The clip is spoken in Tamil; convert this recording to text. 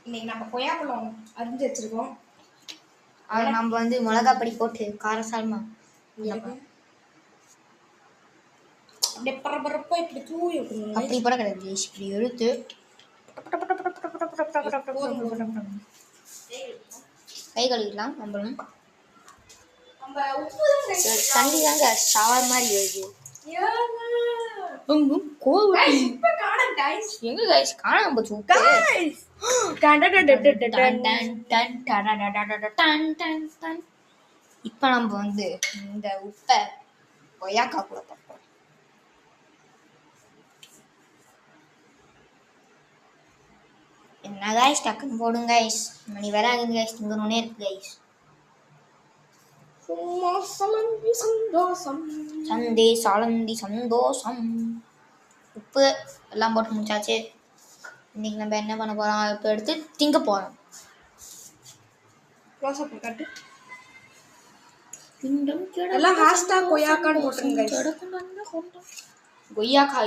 இன்னைக்கு நம்ம கொய்யாப்பழம் அரிஞ்சு வச்சிருக்கோம். அது நம்ம வந்து மிளகா பொடி போட்டு காரசாரமா அப்படியே பரபரப்பா இப்படி தூவி விட்டுருங்க. அப்படி போட கிடையாது, இப்படி எடுத்து கை கழுவிடலாம். நம்மளும் நம்ம உப்பு தண்ணி தாங்க ஷவர் மாதிரி வருது. எங்க கைஸ் காணாம போச்சு உப்பு. இப்ப நம்ம வந்து இந்த உப்பை கொய்யாக்கா கூட தப்போம். என்ன கைஸ் டக்குன்னு போடுங்க கைஸ். மணி வேற ஆகுது கைஸ். திங்கணுன்னே இருக்கு கைஸ். சந்தி சாலந்தி சந்தோஷம். உப்பு எல்லாம் போட்டு முடிச்சாச்சு. இன்னைக்கு நம்ம என்ன பண்ண போறோம்? இப்போ எடுத்து திங்க போறோம். எல்லாம் ஹேஷ்டாக் கொய்யாக்கான்னு போட்டுருங்க. கொய்யாக்கா